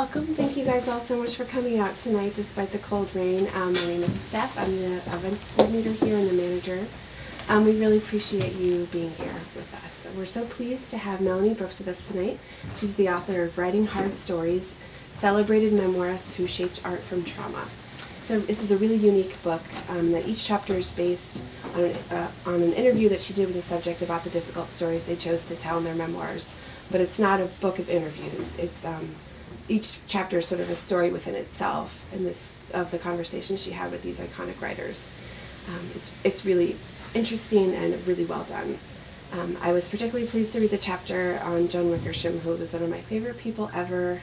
Welcome. Thank you guys all so much for coming out tonight despite the cold rain. My name is Steph. I'm the events coordinator here and the manager. We really appreciate you being here with us. We're so pleased to have Melanie Brooks with us tonight. She's the author of Writing Hard Stories, Celebrated Memoirists Who Shaped Art from Trauma. So this is a really unique book that each chapter is based on an interview that she did with the subject about the difficult stories they chose to tell in their memoirs. But it's not a book of interviews. It's each chapter is sort of a story within itself of the conversations she had with these iconic writers. It's really interesting and really well done. I was particularly pleased to read the chapter on Joan Wickersham, who was one of my favorite people ever.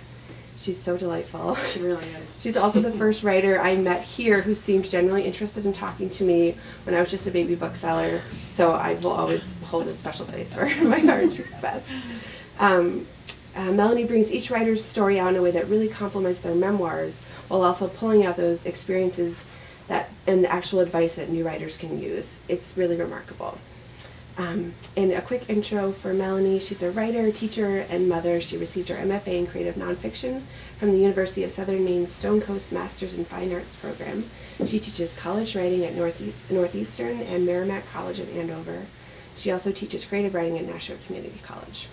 She's so delightful. She really is. She's also the first writer I met here who seemed genuinely interested in talking to me when I was just a baby bookseller. So I will always hold a special place for her in my heart. She's the best. Melanie brings each writer's story out in a way that really complements their memoirs, while also pulling out those experiences and the actual advice that new writers can use. It's really remarkable. And a quick intro for Melanie. She's a writer, teacher, and mother. She received her MFA in Creative Nonfiction from the University of Southern Maine's Stonecoast Masters in Fine Arts program. She teaches college writing at Northeastern and Merrimack College in Andover. She also teaches creative writing at Nashua Community College.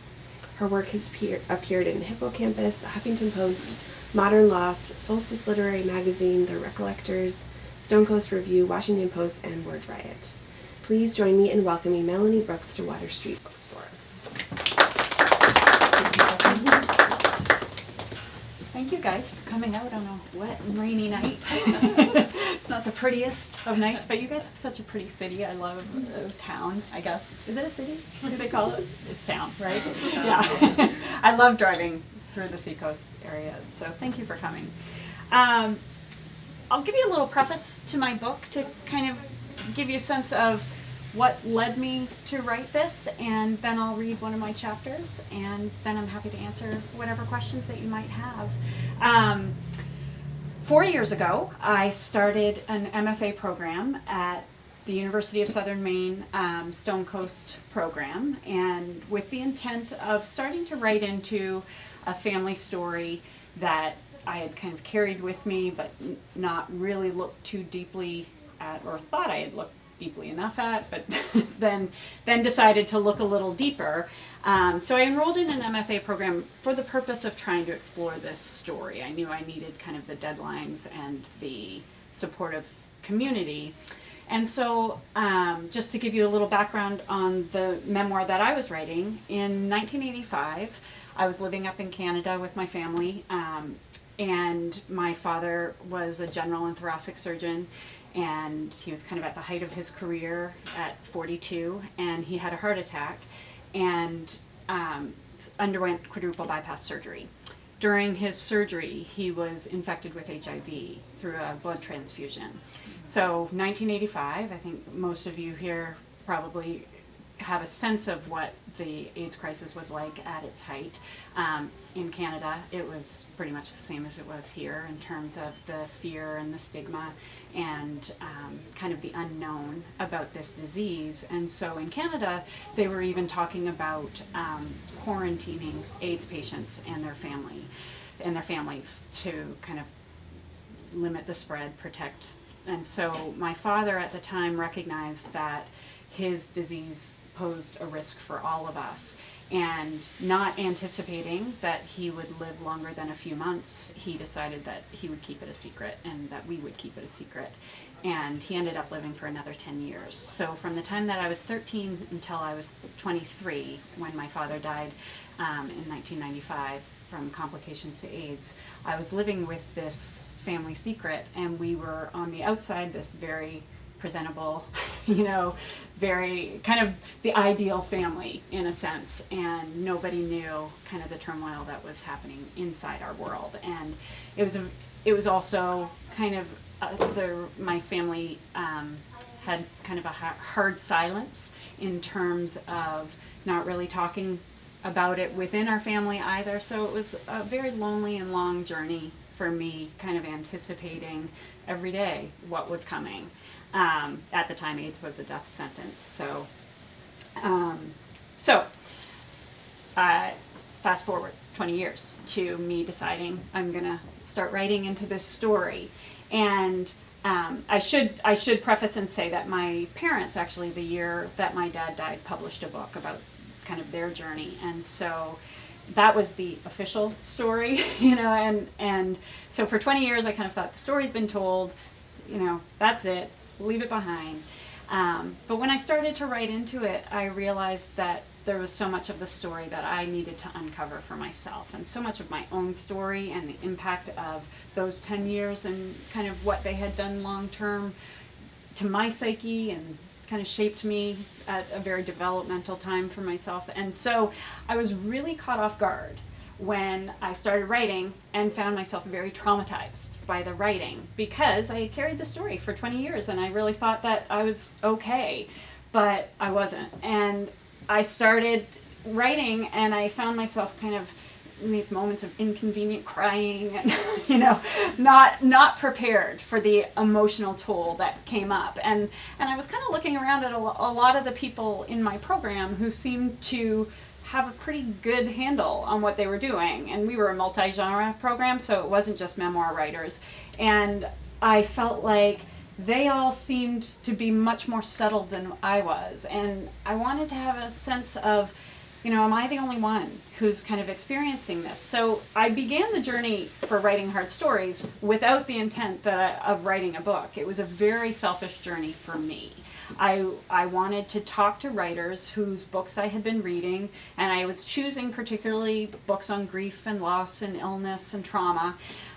Her work has appeared in Hippocampus, the Huffington Post, Modern Loss, Solstice Literary Magazine, the Recollectors, Stonecoast Review, Washington Post, and Word Riot. Please join me in welcoming Melanie Brooks to Water Street Bookstore. Thank you guys for coming out on a wet and rainy night. It's not the prettiest of nights, but you guys have such a pretty city. I love town, I guess. Is it a city? Do they call it? It's town, right? Yeah. I love driving through the seacoast areas, so thank you for coming. I'll give you a little preface to my book to kind of give you a sense of what led me to write this, and then I'll read one of my chapters, and then I'm happy to answer whatever questions that you might have. 4 years ago, I started an MFA program at the University of Southern Maine Stonecoast program, and with the intent of starting to write into a family story that I had kind of carried with me, but not really looked too deeply at, or thought I had looked deeply enough at, but then decided to look a little deeper. So I enrolled in an MFA program for the purpose of trying to explore this story. I knew I needed kind of the deadlines and the supportive community. And so just to give you a little background on the memoir that I was writing, in 1985, I was living up in Canada with my family, and my father was a general and thoracic surgeon, and he was kind of at the height of his career at 42, and he had a heart attack and underwent quadruple bypass surgery. During his surgery, he was infected with HIV through a blood transfusion. So 1985, I think most of you here probably have a sense of what the AIDS crisis was like at its height. In Canada, it was pretty much the same as it was here in terms of the fear and the stigma and kind of the unknown about this disease. And so in Canada, they were even talking about quarantining AIDS patients and their families to kind of limit the spread, protect. And so my father at the time recognized that his disease posed a risk for all of us. And not anticipating that he would live longer than a few months, he decided that he would keep it a secret and that we would keep it a secret. And he ended up living for another 10 years. So from the time that I was 13 until I was 23, when my father died in 1995 from complications to AIDS, I was living with this family secret, and we were on the outside this very presentable, very kind of the ideal family in a sense, and nobody knew kind of the turmoil that was happening inside our world. And it was also kind of my family had kind of a hard silence in terms of not really talking about it within our family either. So it was a very lonely and long journey for me, kind of anticipating every day what was coming. At the time, AIDS was a death sentence. So fast forward. 20 years to me deciding I'm going to start writing into this story. And I should preface and say that my parents, actually, the year that my dad died, published a book about kind of their journey. And so that was the official story, and so for 20 years I kind of thought the story's been told, that's it, leave it behind. But when I started to write into it, I realized that there was so much of the story that I needed to uncover for myself, and so much of my own story and the impact of those 10 years and kind of what they had done long term to my psyche and kind of shaped me at a very developmental time for myself. And so I was really caught off guard when I started writing and found myself very traumatized by the writing, because I carried the story for 20 years and I really thought that I was okay, but I wasn't. And I started writing and I found myself kind of in these moments of inconvenient crying and not prepared for the emotional toll that came up. And I was kind of looking around at a lot of the people in my program who seemed to have a pretty good handle on what they were doing. And we were a multi-genre program, so it wasn't just memoir writers. And I felt like they all seemed to be much more settled than I was. And I wanted to have a sense of, am I the only one who's kind of experiencing this? So I began the journey for writing hard stories without the intent of writing a book. It was a very selfish journey for me. I wanted to talk to writers whose books I had been reading, and I was choosing particularly books on grief and loss and illness and trauma.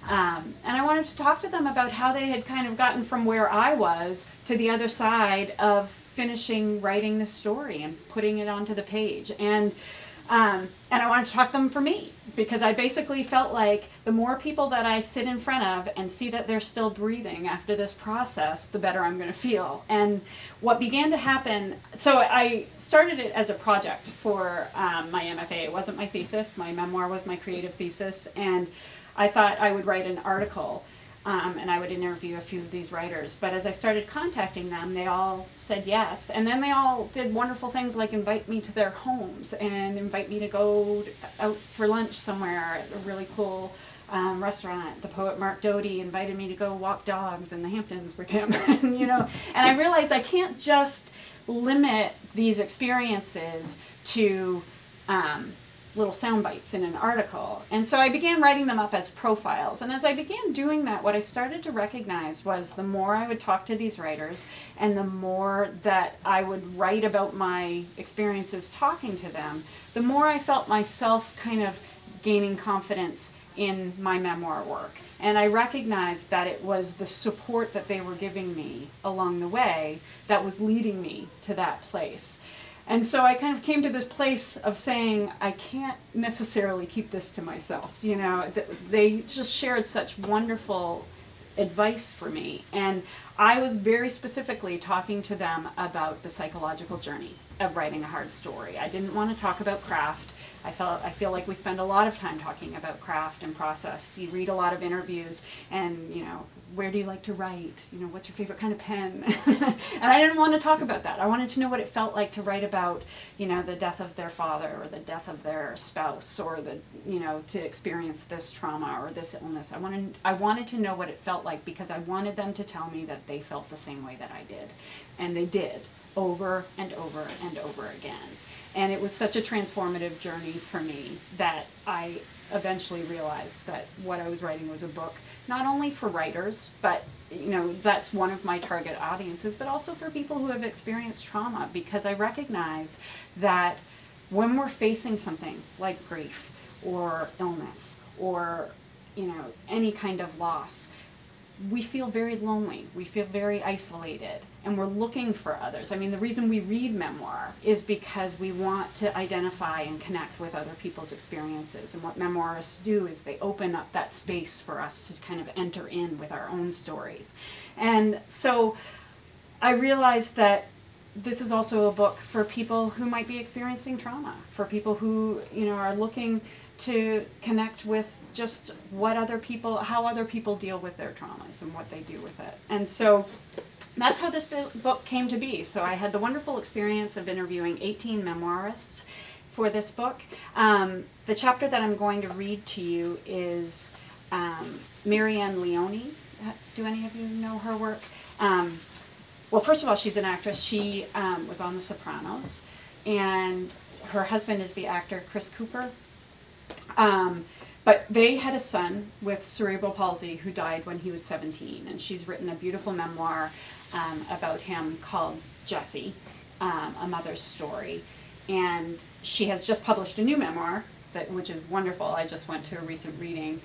And I wanted to talk to them about how they had kind of gotten from where I was to the other side of finishing writing the story and putting it onto the page. And I wanted to talk to them for me, because I basically felt like the more people that I sit in front of and see that they're still breathing after this process, the better I'm going to feel. And what began to happen, so I started it as a project for my MFA. It wasn't my thesis. My memoir was my creative thesis. And I thought I would write an article and I would interview a few of these writers. But as I started contacting them, they all said yes. And then they all did wonderful things like invite me to their homes and invite me to go out for lunch somewhere at a really cool restaurant. The poet Mark Doty invited me to go walk dogs in the Hamptons with him. And I realized I can't just limit these experiences to little sound bites in an article. And so I began writing them up as profiles. And as I began doing that, what I started to recognize was the more I would talk to these writers and the more that I would write about my experiences talking to them, the more I felt myself kind of gaining confidence in my memoir work. And I recognized that it was the support that they were giving me along the way that was leading me to that place. And so I kind of came to this place of saying, I can't necessarily keep this to myself. They just shared such wonderful advice for me. And I was very specifically talking to them about the psychological journey of writing a hard story. I didn't want to talk about craft. I feel like we spend a lot of time talking about craft and process. You read a lot of interviews and, where do you like to write? What's your favorite kind of pen? And I didn't want to talk about that. I wanted to know what it felt like to write about, the death of their father or the death of their spouse or to experience this trauma or this illness. I wanted to know what it felt like because I wanted them to tell me that they felt the same way that I did. And they did, over and over and over again. And it was such a transformative journey for me that I eventually realized that what I was writing was a book not only for writers, but that's one of my target audiences, but also for people who have experienced trauma, because I recognize that when we're facing something like grief or illness or any kind of loss, we feel very lonely, we feel very isolated, and we're looking for others. The reason we read memoir is because we want to identify and connect with other people's experiences. And what memoirists do is they open up that space for us to kind of enter in with our own stories. And so I realized that this is also a book for people who might be experiencing trauma, for people who, are looking to connect with just how other people deal with their traumas and what they do with it. And so that's how this book came to be. So I had the wonderful experience of interviewing 18 memoirists for this book. The chapter that I'm going to read to you is Marianne Leone. Do any of you know her work? Well, first of all, she's an actress. She was on The Sopranos, and her husband is the actor Chris Cooper. But they had a son with cerebral palsy who died when he was 17, and she's written a beautiful memoir about him called Jesse, A Mother's Story. And she has just published a new memoir, which is wonderful. I just went to a recent reading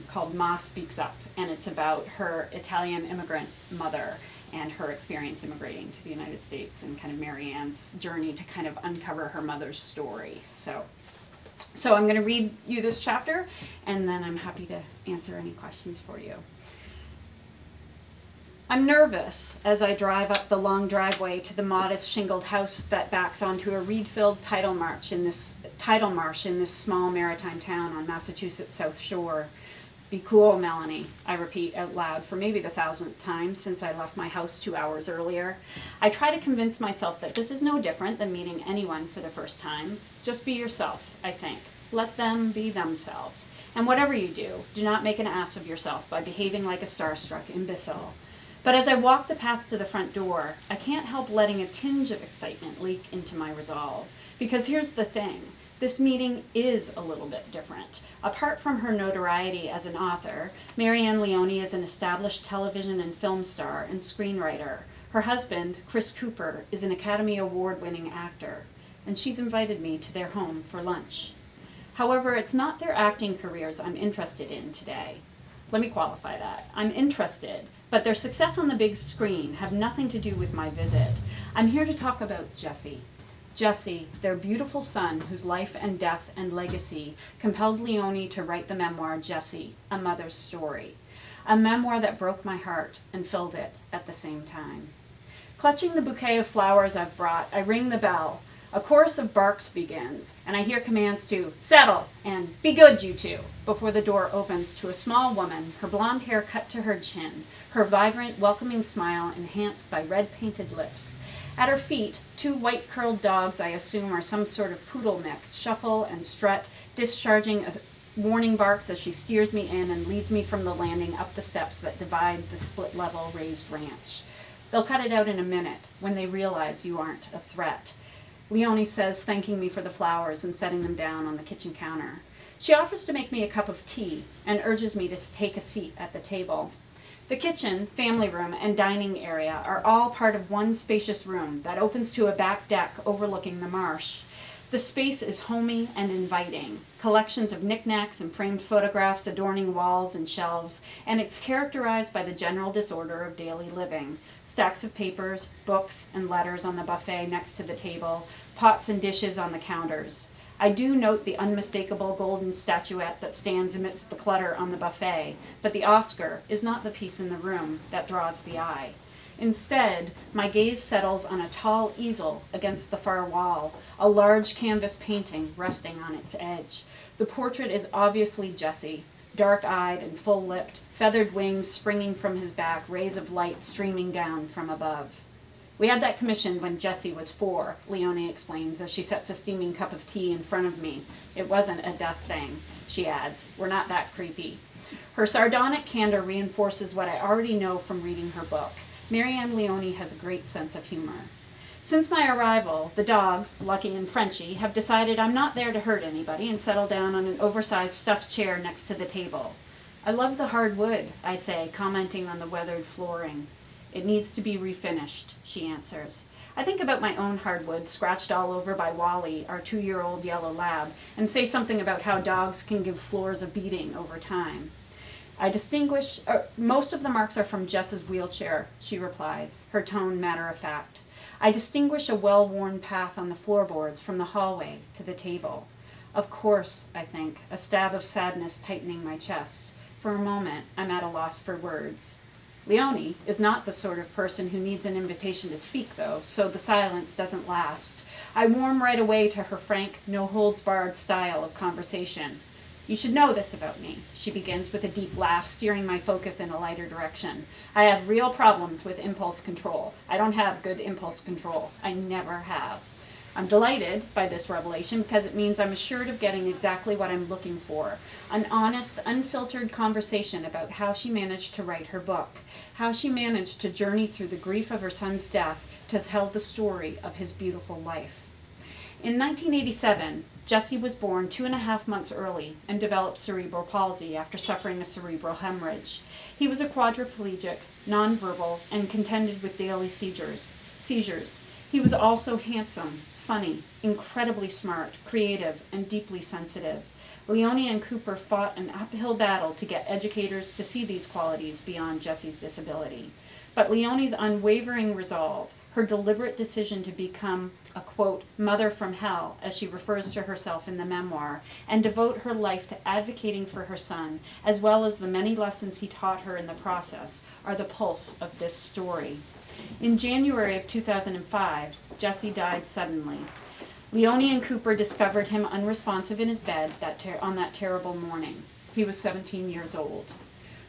called Ma Speaks Up, and it's about her Italian immigrant mother and her experience immigrating to the United States and kind of Marianne's journey to kind of uncover her mother's story. So I'm going to read you this chapter, and then I'm happy to answer any questions for you. I'm nervous as I drive up the long driveway to the modest shingled house that backs onto a reed-filled tidal marsh in this small maritime town on Massachusetts' South Shore. Be cool, Melanie, I repeat out loud for maybe the 1,000th time since I left my house 2 hours earlier. I try to convince myself that this is no different than meeting anyone for the first time. Just be yourself, I think. Let them be themselves. And whatever you do, do not make an ass of yourself by behaving like a starstruck imbecile. But as I walk the path to the front door, I can't help letting a tinge of excitement leak into my resolve. Because here's the thing. This meeting is a little bit different. Apart from her notoriety as an author, Marianne Leone is an established television and film star and screenwriter. Her husband, Chris Cooper, is an Academy Award-winning actor, and she's invited me to their home for lunch. However, it's not their acting careers I'm interested in today. Let me qualify that. I'm interested, but their success on the big screen have nothing to do with my visit. I'm here to talk about Jesse. Jesse, their beautiful son, whose life and death and legacy compelled Leone to write the memoir Jesse, A Mother's Story, a memoir that broke my heart and filled it at the same time. Clutching the bouquet of flowers I've brought, I ring the bell. A chorus of barks begins, and I hear commands to settle and be good, you two, before the door opens to a small woman, her blonde hair cut to her chin, her vibrant, welcoming smile enhanced by red-painted lips. At her feet, 2 white-curled dogs I assume are some sort of poodle mix shuffle and strut, discharging warning barks as she steers me in and leads me from the landing up the steps that divide the split-level raised ranch. They'll cut it out in a minute when they realize you aren't a threat. Leone says, thanking me for the flowers and setting them down on the kitchen counter. She offers to make me a cup of tea and urges me to take a seat at the table. The kitchen, family room, and dining area are all part of one spacious room that opens to a back deck overlooking the marsh. The space is homey and inviting, collections of knickknacks and framed photographs adorning walls and shelves, and it's characterized by the general disorder of daily living. Stacks of papers, books, and letters on the buffet next to the table, pots and dishes on the counters. I do note the unmistakable golden statuette that stands amidst the clutter on the buffet, but the Oscar is not the piece in the room that draws the eye. Instead, my gaze settles on a tall easel against the far wall, a large canvas painting resting on its edge. The portrait is obviously Jesse, dark-eyed and full-lipped, feathered wings springing from his back, rays of light streaming down from above. We had that commissioned when Jesse was 4, Leone explains as she sets a steaming cup of tea in front of me. It wasn't a death thing, she adds. We're not that creepy. Her sardonic candor reinforces what I already know from reading her book. Marianne Leone has a great sense of humor. Since my arrival, the dogs, Lucky and Frenchie, have decided I'm not there to hurt anybody and settle down on an oversized stuffed chair next to the table. I love the hard wood, I say, commenting on the weathered flooring. It needs to be refinished, she answers. I think about my own hardwood, scratched all over by Wally, our 2-year-old yellow lab, and say something about how dogs can give floors a beating over time. Most of the marks are from Jess's wheelchair, she replies, her tone matter-of-fact. I distinguish a well-worn path on the floorboards from the hallway to the table. Of course, I think, a stab of sadness tightening my chest. For a moment, I'm at a loss for words. Leone is not the sort of person who needs an invitation to speak, though, so the silence doesn't last. I warm right away to her frank, no-holds-barred style of conversation. You should know this about me, she begins with a deep laugh, steering my focus in a lighter direction. I have real problems with impulse control. I don't have good impulse control. I never have. I'm delighted by this revelation because it means I'm assured of getting exactly what I'm looking for. An honest, unfiltered conversation about how she managed to write her book, how she managed to journey through the grief of her son's death to tell the story of his beautiful life. In 1987, Jesse was born 2.5 months early and developed cerebral palsy after suffering a cerebral hemorrhage. He was a quadriplegic, nonverbal, and contended with daily seizures. He was also handsome, funny, incredibly smart, creative, and deeply sensitive. Leone and Cooper fought an uphill battle to get educators to see these qualities beyond Jesse's disability. But Leone's unwavering resolve, her deliberate decision to become a, quote, mother from hell, as she refers to herself in the memoir, and devote her life to advocating for her son, as well as the many lessons he taught her in the process, are the pulse of this story. In January of 2005, Jesse died suddenly. Leone and Cooper discovered him unresponsive in his bed on that terrible morning. He was 17 years old.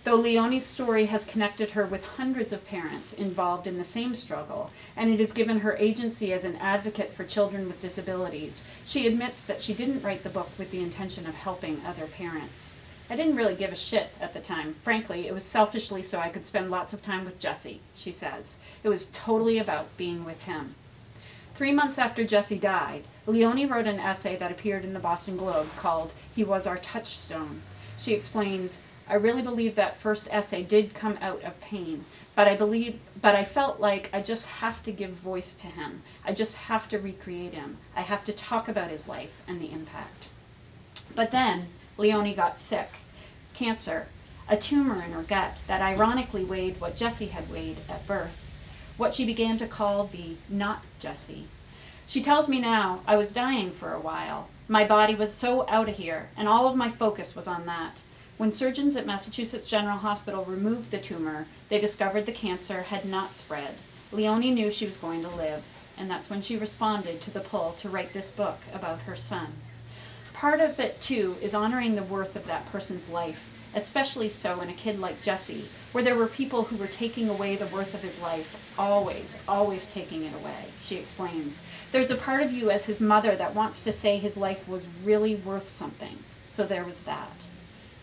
Though Leone's story has connected her with hundreds of parents involved in the same struggle, and it has given her agency as an advocate for children with disabilities, she admits that she didn't write the book with the intention of helping other parents. I didn't really give a shit at the time. Frankly, it was selfishly so I could spend lots of time with Jesse, she says. It was totally about being with him. 3 months after Jesse died, Leone wrote an essay that appeared in the Boston Globe called "He Was Our Touchstone." She explains, "I really believe that first essay did come out of pain, but I felt like I just have to give voice to him. I just have to recreate him. I have to talk about his life and the impact." But then Leone got sick. Cancer, a tumor in her gut that ironically weighed what Jesse had weighed at birth, what she began to call the not Jesse. She tells me now, "I was dying for a while. My body was so out of here, and all of my focus was on that. When surgeons at Massachusetts General Hospital removed the tumor, they discovered the cancer had not spread. Leone knew she was going to live, and that's when she responded to the pull to write this book about her son." Part of it, too, is honoring the worth of that person's life, especially so in a kid like Jesse, where there were people who were taking away the worth of his life, always taking it away, she explains. There's a part of you as his mother that wants to say his life was really worth something, so there was that.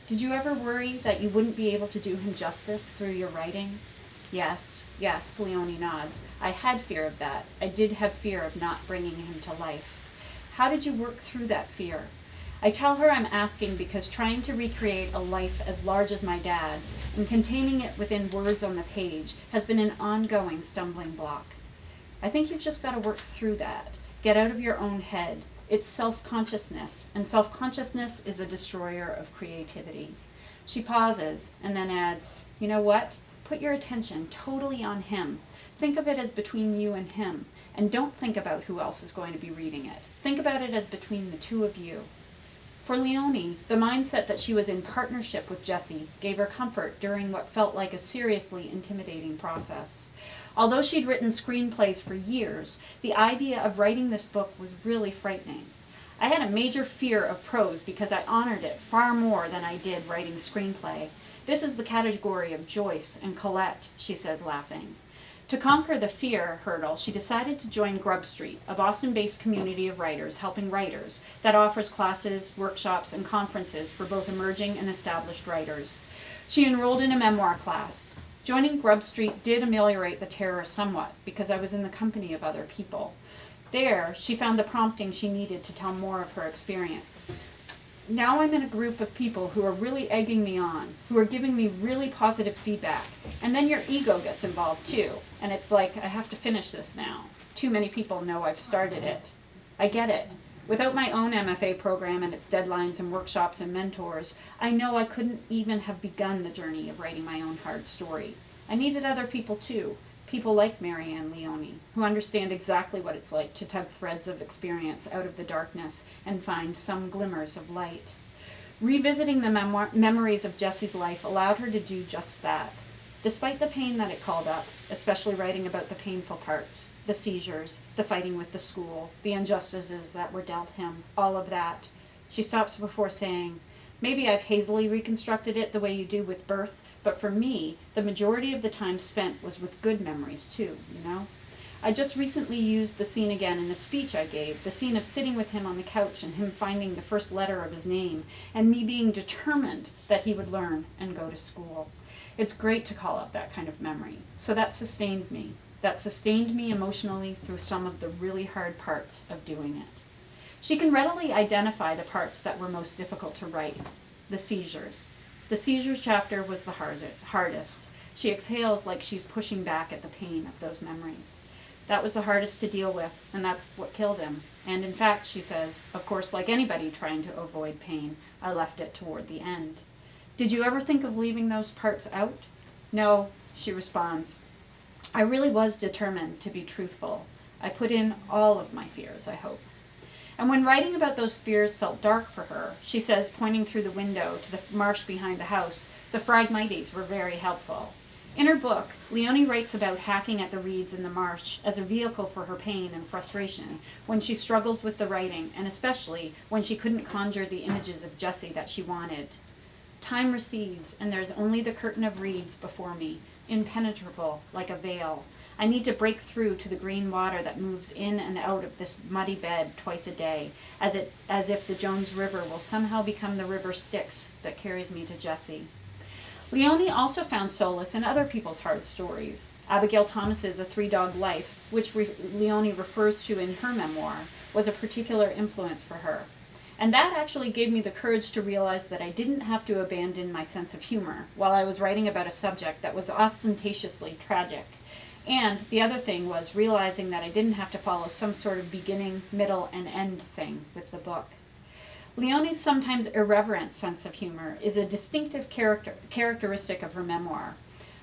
Did you ever worry that you wouldn't be able to do him justice through your writing? Yes, Leone nods. I had fear of that. I did have fear of not bringing him to life. How did you work through that fear? I tell her I'm asking because trying to recreate a life as large as my dad's and containing it within words on the page has been an ongoing stumbling block. I think you've just got to work through that. Get out of your own head. It's self-consciousness, and self-consciousness is a destroyer of creativity. She pauses and then adds, "You know what? Put your attention totally on him. Think of it as between you and him, and don't think about who else is going to be reading it. Think about it as between the two of you." For Leone, the mindset that she was in partnership with Jesse gave her comfort during what felt like a seriously intimidating process. Although she'd written screenplays for years, the idea of writing this book was really frightening. I had a major fear of prose because I honored it far more than I did writing screenplay. This is the category of Joyce and Colette, she says, laughing. To conquer the fear hurdle, she decided to join Grub Street, a Boston-based community of writers helping writers that offers classes, workshops, and conferences for both emerging and established writers. She enrolled in a memoir class. Joining Grub Street did ameliorate the terror somewhat because I was in the company of other people. There, she found the prompting she needed to tell more of her experience. Now I'm in a group of people who are really egging me on, who are giving me really positive feedback. And then your ego gets involved too. And it's like, I have to finish this now. Too many people know I've started it. I get it. Without my own MFA program and its deadlines and workshops and mentors, I know I couldn't even have begun the journey of writing my own hard story. I needed other people too. People like Marianne Leone, who understand exactly what it's like to tug threads of experience out of the darkness and find some glimmers of light. Revisiting the memories of Jesse's life allowed her to do just that. Despite the pain that it called up, especially writing about the painful parts, the seizures, the fighting with the school, the injustices that were dealt him, all of that, she stops before saying, "Maybe I've hazily reconstructed it the way you do with birth, but for me, the majority of the time spent was with good memories too, you know? I just recently used the scene again in a speech I gave, the scene of sitting with him on the couch and him finding the first letter of his name, and me being determined that he would learn and go to school. It's great to call up that kind of memory. So that sustained me. That sustained me emotionally through some of the really hard parts of doing it. She can readily identify the parts that were most difficult to write. The seizures. The seizures chapter was the hardest. She exhales like she's pushing back at the pain of those memories. That was the hardest to deal with, and that's what killed him. And in fact, she says, of course, like anybody trying to avoid pain, I left it toward the end. Did you ever think of leaving those parts out? No, she responds. I really was determined to be truthful. I put in all of my fears, I hope. And when writing about those fears felt dark for her, she says, pointing through the window to the marsh behind the house, the Phragmites were very helpful. In her book, Leone writes about hacking at the reeds in the marsh as a vehicle for her pain and frustration when she struggles with the writing, and especially when she couldn't conjure the images of Jessie that she wanted. Time recedes, and there's only the curtain of reeds before me, impenetrable like a veil. I need to break through to the green water that moves in and out of this muddy bed twice a day, as if the Jones River will somehow become the river Styx that carries me to Jessie. Leone also found solace in other people's hard stories. Abigail Thomas's A Three-Dog Life, which Leone refers to in her memoir, was a particular influence for her. And that actually gave me the courage to realize that I didn't have to abandon my sense of humor while I was writing about a subject that was ostentatiously tragic. And the other thing was realizing that I didn't have to follow some sort of beginning, middle, and end thing with the book. Leone's sometimes irreverent sense of humor is a distinctive characteristic of her memoir.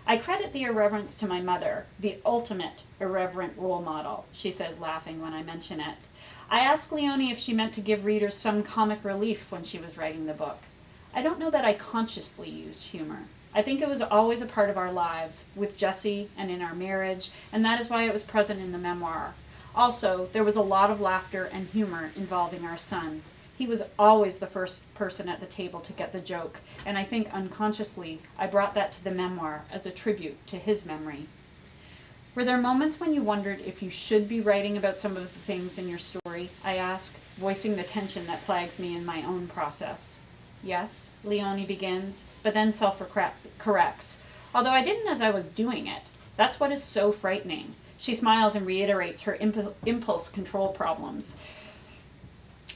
I credit the irreverence to my mother, the ultimate irreverent role model, she says, laughing when I mention it. I asked Leone if she meant to give readers some comic relief when she was writing the book. I don't know that I consciously used humor. I think it was always a part of our lives, with Jessie and in our marriage, and that is why it was present in the memoir. Also, there was a lot of laughter and humor involving our son. He was always the first person at the table to get the joke, and I think unconsciously I brought that to the memoir as a tribute to his memory. Were there moments when you wondered if you should be writing about some of the things in your story? I ask, voicing the tension that plagues me in my own process. Yes, Leone begins, but then self-corrects. Although I didn't as I was doing it. That's what is so frightening. She smiles and reiterates her impulse control problems.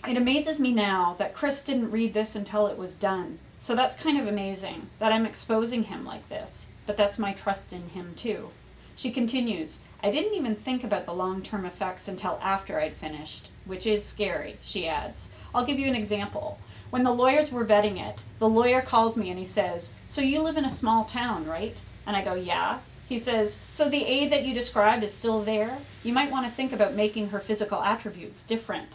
It amazes me now that Chris didn't read this until it was done. So that's kind of amazing, that I'm exposing him like this. But that's my trust in him too. She continues, I didn't even think about the long-term effects until after I'd finished, which is scary, she adds. I'll give you an example. When the lawyers were vetting it, the lawyer calls me and he says, so you live in a small town, right? And I go, yeah. He says, so the aide that you described is still there? You might want to think about making her physical attributes different.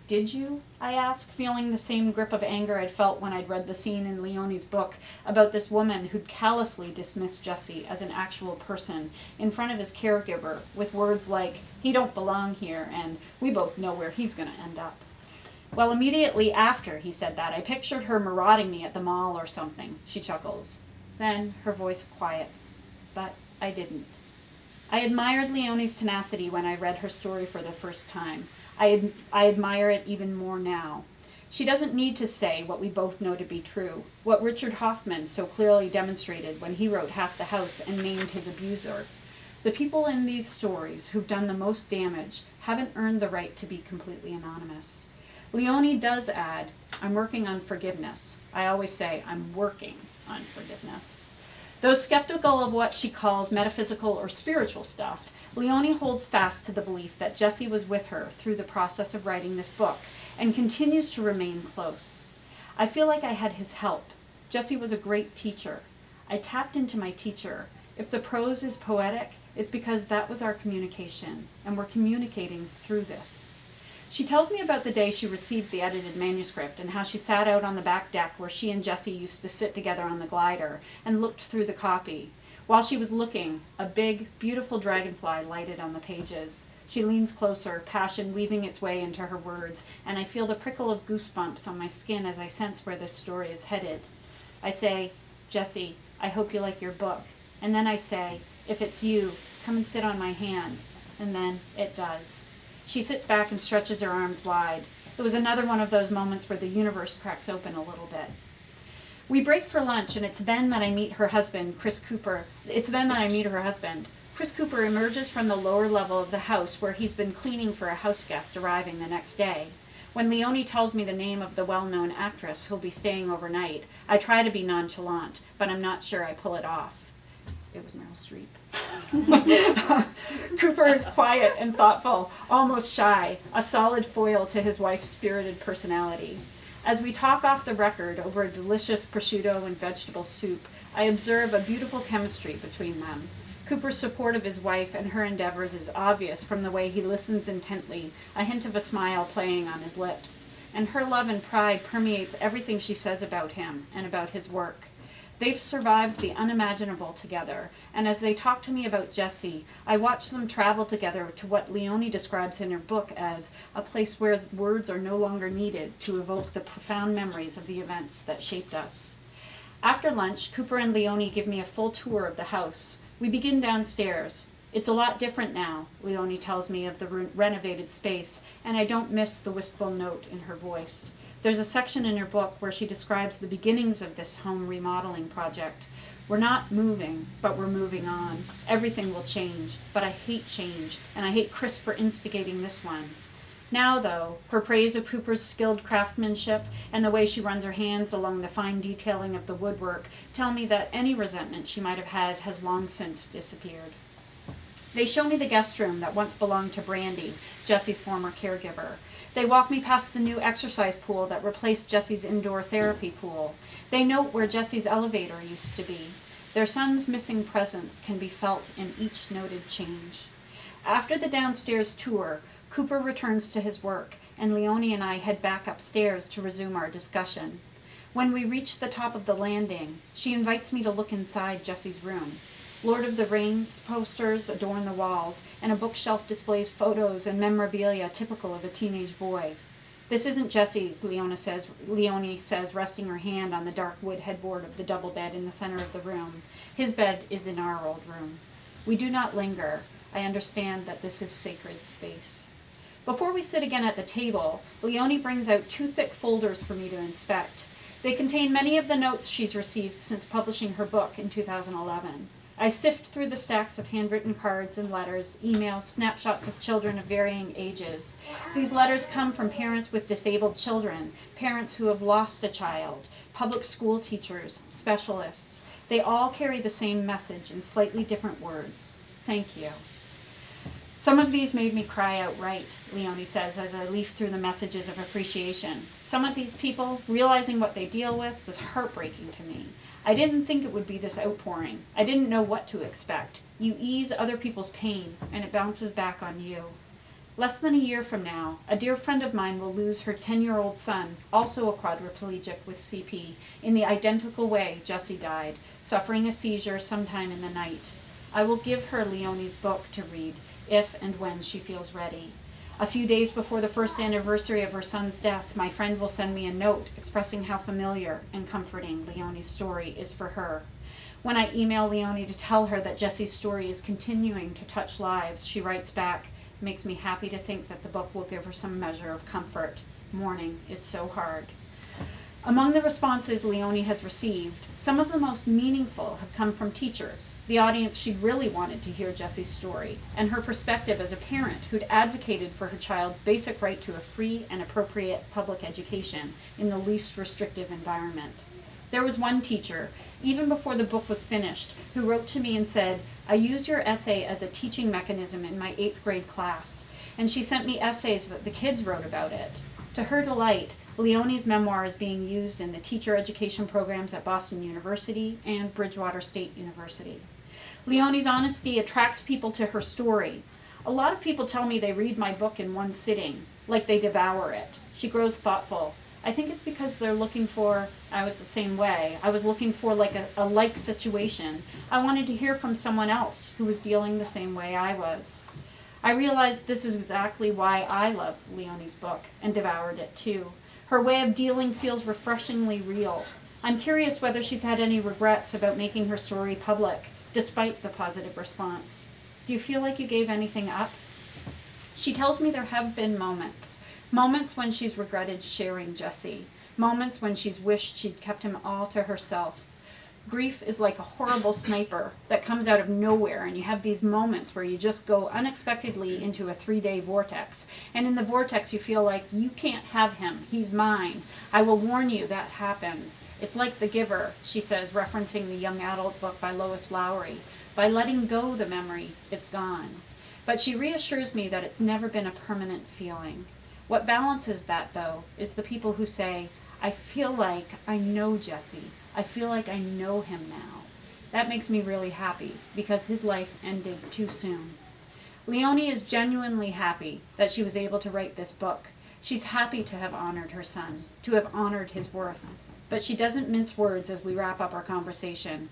Did you? I ask, feeling the same grip of anger I'd felt when I'd read the scene in Leone's book about this woman who'd callously dismissed Jessie as an actual person in front of his caregiver with words like, he don't belong here, and we both know where he's going to end up. Well, immediately after he said that, I pictured her marauding me at the mall or something, she chuckles. Then her voice quiets. But I didn't. I admired Leone's tenacity when I read her story for the first time. I admire it even more now. She doesn't need to say what we both know to be true, what Richard Hoffman so clearly demonstrated when he wrote Half the House and named his abuser. The people in these stories who've done the most damage haven't earned the right to be completely anonymous. Leone does add, I'm working on forgiveness. I always say, I'm working on forgiveness. Though skeptical of what she calls metaphysical or spiritual stuff, Leone holds fast to the belief that Jessie was with her through the process of writing this book and continues to remain close. I feel like I had his help. Jessie was a great teacher. I tapped into my teacher. If the prose is poetic, it's because that was our communication, and we're communicating through this. She tells me about the day she received the edited manuscript and how she sat out on the back deck where she and Jessie used to sit together on the glider and looked through the copy. While she was looking, a big, beautiful dragonfly lighted on the pages. She leans closer, passion weaving its way into her words, and I feel the prickle of goosebumps on my skin as I sense where this story is headed. I say, Jessie, I hope you like your book. And then I say, if it's you, come and sit on my hand. and then it does. She sits back and stretches her arms wide. It was another one of those moments where the universe cracks open a little bit. We break for lunch, and it's then that I meet her husband, Chris Cooper. Chris Cooper emerges from the lower level of the house where he's been cleaning for a house guest arriving the next day. When Leone tells me the name of the well-known actress who'll be staying overnight, I try to be nonchalant, but I'm not sure I pull it off. It was Meryl Streep. Cooper is quiet and thoughtful, almost shy, a solid foil to his wife's spirited personality. As we talk off the record over a delicious prosciutto and vegetable soup, I observe a beautiful chemistry between them. Cooper's support of his wife and her endeavors is obvious from the way he listens intently, a hint of a smile playing on his lips. And her love and pride permeates everything she says about him and about his work. They've survived the unimaginable together, and as they talk to me about Jessie, I watch them travel together to what Leone describes in her book as a place where words are no longer needed to evoke the profound memories of the events that shaped us. After lunch, Cooper and Leone give me a full tour of the house. We begin downstairs. It's a lot different now, Leone tells me of the renovated space, and I don't miss the wistful note in her voice. There's a section in her book where she describes the beginnings of this home remodeling project. We're not moving, but we're moving on. Everything will change, but I hate change, and I hate Chris for instigating this one. Now, though, her praise of Cooper's skilled craftsmanship and the way she runs her hands along the fine detailing of the woodwork tell me that any resentment she might have had has long since disappeared. They show me the guest room that once belonged to Brandy, Jessie's former caregiver. They walk me past the new exercise pool that replaced Jessie's indoor therapy pool. They note where Jessie's elevator used to be. Their son's missing presence can be felt in each noted change. After the downstairs tour, Cooper returns to his work, and Leone and I head back upstairs to resume our discussion. When we reach the top of the landing, she invites me to look inside Jessie's room. Lord of the Rings posters adorn the walls, and a bookshelf displays photos and memorabilia typical of a teenage boy. This isn't Jessie's, Leone says, resting her hand on the dark wood headboard of the double bed in the center of the room. His bed is in our old room. We do not linger. I understand that this is sacred space. Before we sit again at the table, Leone brings out 2 thick folders for me to inspect. They contain many of the notes she's received since publishing her book in 2011. I sift through the stacks of handwritten cards and letters, emails, snapshots of children of varying ages. These letters come from parents with disabled children, parents who have lost a child, public school teachers, specialists. They all carry the same message in slightly different words. Thank you. Some of these made me cry outright, Leone says as I leaf through the messages of appreciation. Some of these people, realizing what they deal with, was heartbreaking to me. I didn't think it would be this outpouring. I didn't know what to expect. You ease other people's pain, and it bounces back on you. Less than a year from now, a dear friend of mine will lose her 10-year-old son, also a quadriplegic with CP, in the identical way Jessie died, suffering a seizure sometime in the night. I will give her Leone's book to read, if and when she feels ready. A few days before the first anniversary of her son's death, my friend will send me a note expressing how familiar and comforting Leone's story is for her. When I email Leone to tell her that Jessie's story is continuing to touch lives, she writes back, "It makes me happy to think that the book will give her some measure of comfort. Mourning is so hard." Among the responses Leone has received, some of the most meaningful have come from teachers, the audience she really wanted to hear Jessie's story, and her perspective as a parent who'd advocated for her child's basic right to a free and appropriate public education in the least restrictive environment. There was one teacher, even before the book was finished, who wrote to me and said, "I use your essay as a teaching mechanism in my 8th grade class," and she sent me essays that the kids wrote about it. To her delight, Leone's memoir is being used in the teacher education programs at Boston University and Bridgewater State University. Leone's honesty attracts people to her story. A lot of people tell me they read my book in one sitting, like they devour it. She grows thoughtful. I think it's because they're looking for, I was the same way, I was looking for like a like situation. I wanted to hear from someone else who was dealing the same way I was. I realized this is exactly why I love Leone's book and devoured it too. Her way of dealing feels refreshingly real. I'm curious whether she's had any regrets about making her story public, despite the positive response. Do you feel like you gave anything up? She tells me there have been moments when she's regretted sharing Jesse, moments when she's wished she'd kept him all to herself. Grief is like a horrible sniper that comes out of nowhere, and you have these moments where you just go unexpectedly into a 3-day vortex. And in the vortex, you feel like you can't have him. He's mine. I will warn you that happens. It's like The Giver, she says, referencing the young adult book by Lois Lowry. By letting go the memory, it's gone. But she reassures me that it's never been a permanent feeling. What balances that, though, is the people who say, I feel like I know Jesse. I feel like I know him now. That makes me really happy because his life ended too soon. Leone is genuinely happy that she was able to write this book. She's happy to have honored her son, to have honored his worth. But she doesn't mince words as we wrap up our conversation.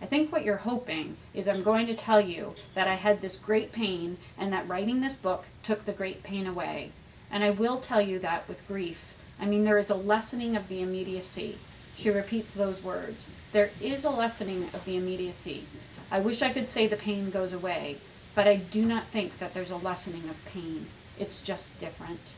I think what you're hoping is I'm going to tell you that I had this great pain and that writing this book took the great pain away. And I will tell you that with grief. I mean, there is a lessening of the immediacy. She repeats those words. There is a lessening of the immediacy. I wish I could say the pain goes away, but I do not think that there's a lessening of pain. It's just different.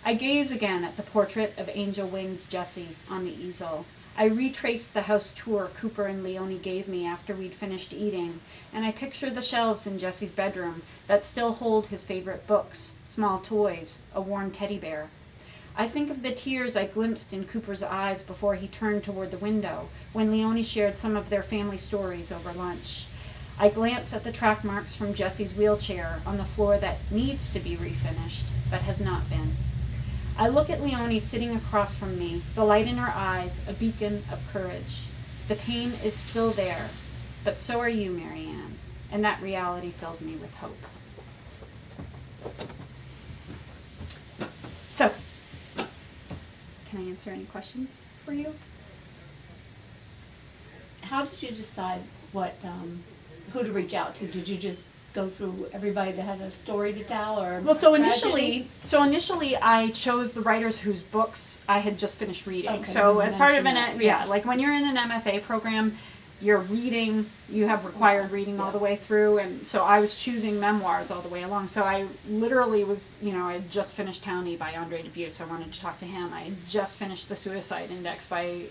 I gaze again at the portrait of angel-winged Jesse on the easel. I retrace the house tour Cooper and Leone gave me after we'd finished eating, and I picture the shelves in Jesse's bedroom that still hold his favorite books, small toys, a worn teddy bear. I think of the tears I glimpsed in Cooper's eyes before he turned toward the window, when Leone shared some of their family stories over lunch. I glance at the track marks from Jesse's wheelchair on the floor that needs to be refinished, but has not been. I look at Leone sitting across from me, the light in her eyes, a beacon of courage. The pain is still there, but so are you, Marianne, and that reality fills me with hope. So, can I answer any questions for you? How did you decide who to reach out to? Did you just go through everybody that had a story to tell, or Well, so initially I chose the writers whose books I had just finished reading. Okay, So you as part of mentioned that, yeah, like when you're in an MFA program, you're reading, you have required reading all the way through, and so I was choosing memoirs all the way along. So I literally was, I had just finished Townie by Andre Dubus. I wanted to talk to him. I had just finished The Suicide Index by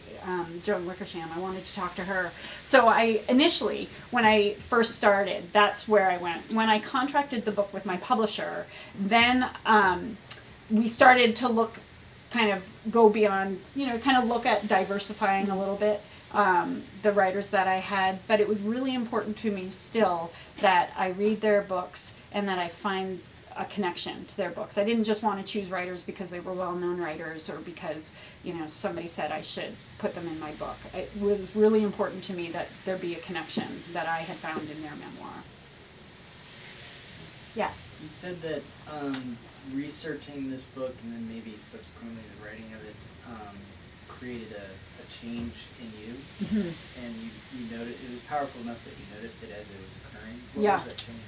Joan Wickersham. I wanted to talk to her. So I initially, when I first started, that's where I went. When I contracted the book with my publisher, then we started to go beyond, kind of look at diversifying a little bit. The writers that I had, but it was really important to me still that I read their books and that I find a connection to their books. I didn't just want to choose writers because they were well-known writers or because, somebody said I should put them in my book. It was really important to me that there be a connection that I had found in their memoir. Yes? You said that researching this book and then maybe subsequently the writing of it created a change in you, and you noticed it was powerful enough that you noticed it as it was occurring. What was that change?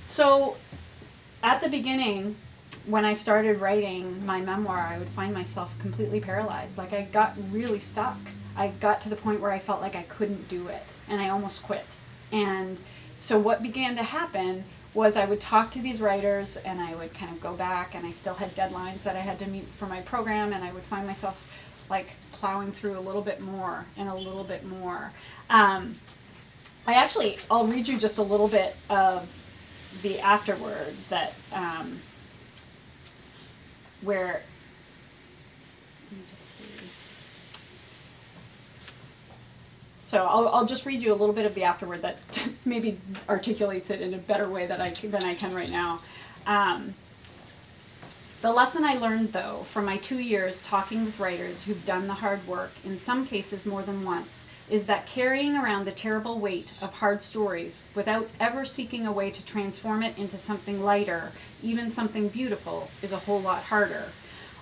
So, at the beginning, when I started writing my memoir, I would find myself completely paralyzed. Like I got really stuck. I got to the point where I felt like I couldn't do it, and I almost quit. And so what began to happen was I would talk to these writers, and I would kind of go back, and I still had deadlines that I had to meet for my program, and I would find myself plowing through a little bit more and a little bit more. I'll read you just a little bit of the afterword that, where, let me just see. So I'll just read you a little bit of the afterword that maybe articulates it in a better way than I can right now. The lesson I learned, though, from my 2 years talking with writers who've done the hard work, in some cases more than once, is that carrying around the terrible weight of hard stories without ever seeking a way to transform it into something lighter, even something beautiful, is a whole lot harder.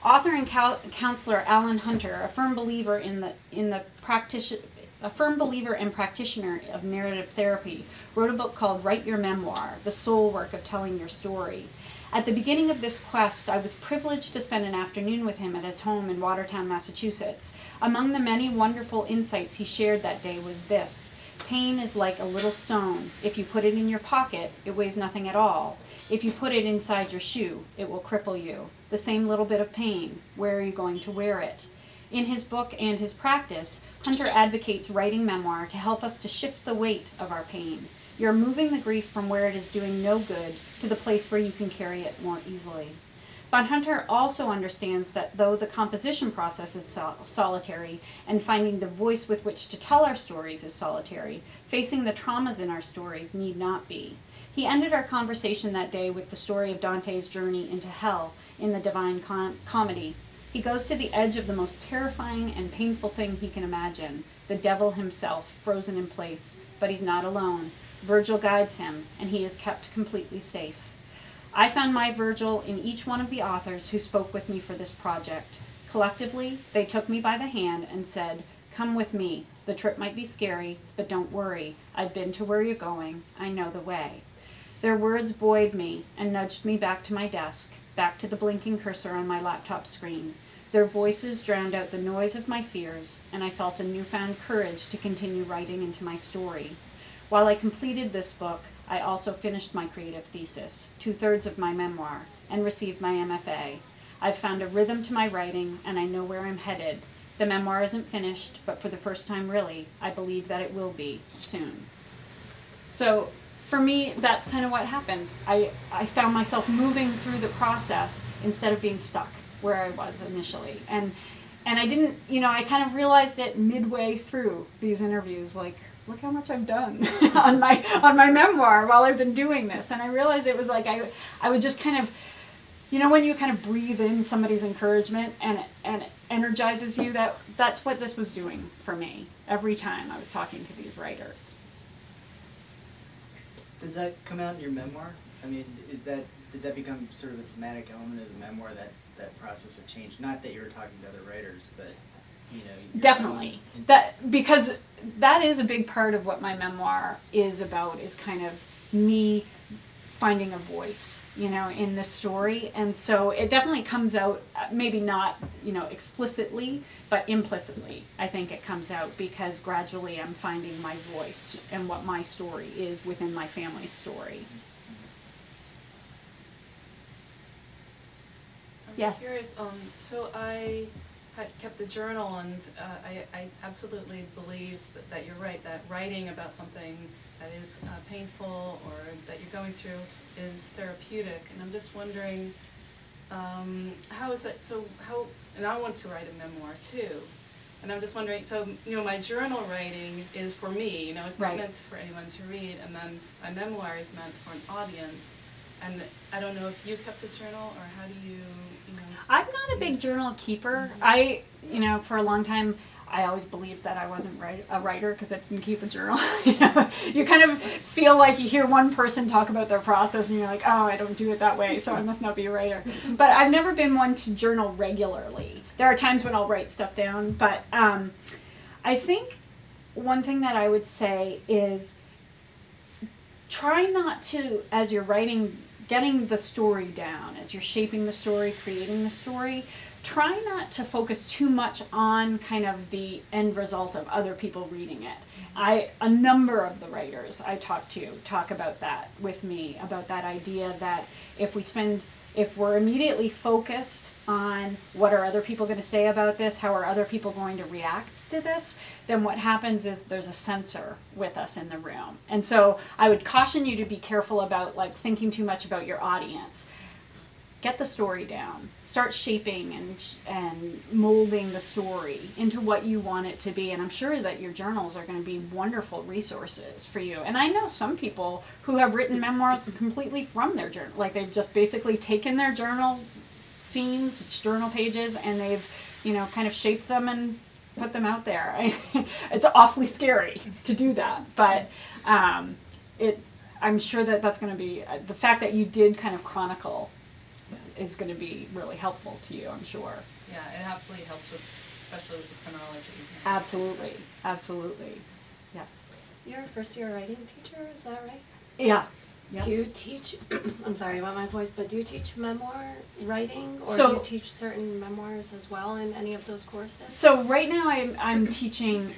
Author and counselor Alan Hunter, a firm believer and practitioner of narrative therapy, wrote a book called Write Your Memoir, The Soul Work of Telling Your Story. At the beginning of this quest, I was privileged to spend an afternoon with him at his home in Watertown, Massachusetts. Among the many wonderful insights he shared that day was this: Pain is like a little stone. If you put it in your pocket, it weighs nothing at all. If you put it inside your shoe, it will cripple you. The same little bit of pain. Where are you going to wear it? In his book and his practice, Hunter advocates writing memoir to help us to shift the weight of our pain. You're moving the grief from where it is doing no good to the place where you can carry it more easily. But Hunter also understands that though the composition process is solitary and finding the voice with which to tell our stories is solitary, facing the traumas in our stories need not be. He ended our conversation that day with the story of Dante's journey into hell in the Divine Comedy. He goes to the edge of the most terrifying and painful thing he can imagine, the devil himself, frozen in place, but he's not alone. Virgil guides him, and he is kept completely safe. I found my Virgil in each one of the authors who spoke with me for this project. Collectively, they took me by the hand and said, "Come with me. The trip might be scary, but don't worry. I've been to where you're going. I know the way." Their words buoyed me and nudged me back to my desk, back to the blinking cursor on my laptop screen. Their voices drowned out the noise of my fears, and I felt a newfound courage to continue writing into my story. While I completed this book, I also finished my creative thesis, 2/3 of my memoir, and received my MFA. I've found a rhythm to my writing, and I know where I'm headed. The memoir isn't finished, but for the first time really, I believe that it will be soon. So for me, that's kind of what happened. I found myself moving through the process instead of being stuck where I was initially. And I didn't, I kind of realized it midway through these interviews, like, look how much I've done on my memoir while I've been doing this. And I realized it was like I would just kind of, when you kind of breathe in somebody's encouragement and it energizes you, that's what this was doing for me every time I was talking to these writers. Does that come out in your memoir? I mean, did that become sort of a thematic element of the memoir, that process of change? Not that you were talking to other writers, but definitely because that is a big part of what my memoir is about, is kind of me finding a voice, in the story. And so it definitely comes out, maybe not, explicitly, but implicitly. I think it comes out because gradually I'm finding my voice and what my story is within my family's story. I'm Yes. curious. So I had kept a journal, and I absolutely believe that you're right, that writing about something that is painful or that you're going through is therapeutic. And I'm just wondering, how is that? And I want to write a memoir too. And I'm just wondering, so, my journal writing is for me, it's not Right. meant for anyone to read, and then my memoir is meant for an audience. And I don't know if you kept a journal, or how do you, I'm not a big journal keeper. For a long time, I always believed that I wasn't a writer because I didn't keep a journal. You kind of feel like you hear one person talk about their process and you're like, oh, I don't do it that way, so I must not be a writer. But I've never been one to journal regularly. There are times when I'll write stuff down, but I think one thing that I would say is try not to, as you're writing, getting the story down, as you're shaping the story, creating the story, try not to focus too much on kind of the end result of other people reading it. A number of the writers I talk to talk about that with me, about that idea that if we're immediately focused on what are other people going to say about this, how are other people going to react to this, then what happens is there's a censor with us in the room. And so I would caution you to be careful about thinking too much about your audience. Get the story down. Start shaping and molding the story into what you want it to be. And I'm sure that your journals are going to be wonderful resources for you. And I know some people who have written memoirs completely from their journal. They've just basically taken their journal scenes, journal pages, and they've, kind of shaped them and put them out there. It's awfully scary to do that. But I'm sure that's going to be, the fact that you did kind of chronicle is going to be really helpful to you, I'm sure. Yeah, it absolutely helps especially with the chronology. Absolutely. Yes. You're a first-year writing teacher, is that right? Yeah. Yep. Do you teach, I'm sorry about my voice, but do you teach memoir writing, or So- do you teach certain memoirs as well in any of those courses? So right now I'm teaching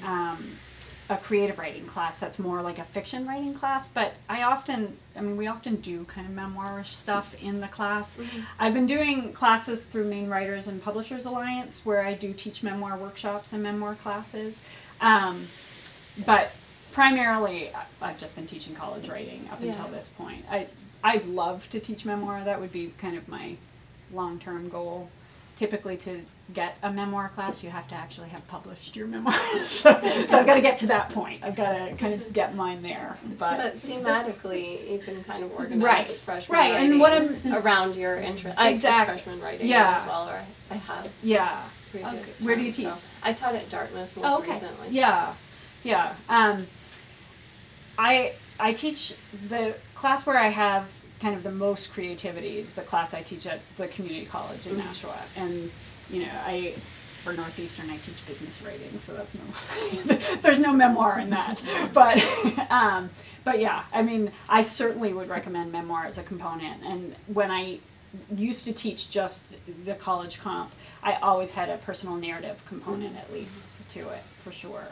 a creative writing class that's more like a fiction writing class, but we often do kind of memoir-ish stuff in the class. Mm-hmm. I've been doing classes through Maine Writers and Publishers Alliance where I do teach memoir workshops and memoir classes. But primarily, I've just been teaching college writing up until this point. I'd love to teach memoir. That would be kind of my long-term goal. Typically, to get a memoir class, you have to actually have published your memoir. so I've got to get to that point. I've got to kind of get mine there. But thematically, you can kind of organize Right. freshman Right, writing and what I'm- around your interest. I teach Exactly. freshman writing Yeah. as well, or I have yeah. previous Okay. Where do you terms, teach? so I taught at Dartmouth most Oh, okay. recently. Yeah. I teach the class where I have kind of the most creativity is the class I teach at the community college in Nashua, and for Northeastern I teach business writing, so that's there's no memoir in that, but yeah, I mean, I certainly would recommend memoir as a component. And when I used to teach just the college comp, I always had a personal narrative component at least to it, for sure.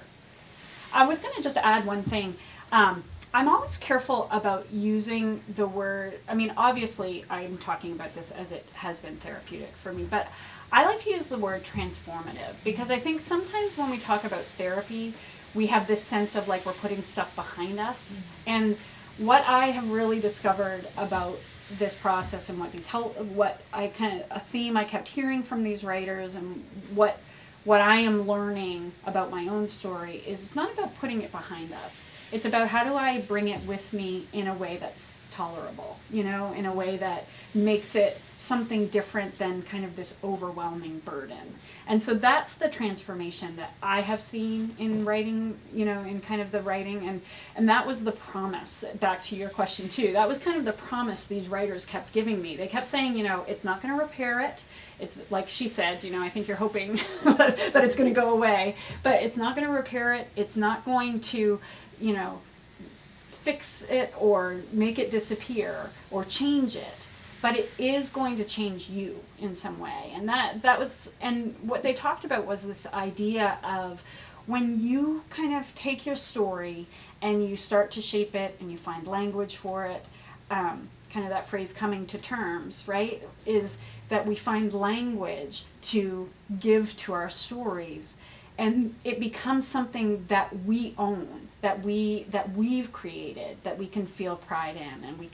I was going to just add one thing. I'm always careful about using the word, I mean, obviously I'm talking about this as it has been therapeutic for me, but I like to use the word transformative, because I think sometimes when we talk about therapy, we have this sense of like we're putting stuff behind us. And what I have really discovered about this process and a theme I kept hearing from these writers, and what I am learning about my own story is it's not about putting it behind us. It's about how do I bring it with me in a way that's tolerable, in a way that makes it something different than kind of this overwhelming burden. And so that's the transformation that I have seen in writing, in kind of the writing. And that was the promise, back to your question too. That was kind of the promise these writers kept giving me. They kept saying, it's not going to repair it. It's like she said, I think you're hoping that it's going to go away, but it's not going to repair it. It's not going to, fix it or make it disappear or change it, but it is going to change you in some way. And that was, and what they talked about was this idea of when you kind of take your story and you start to shape it and you find language for it, kind of that phrase coming to terms, right, is that we find language to give to our stories, and it becomes something that we own, that we've created, that we can feel pride in, and we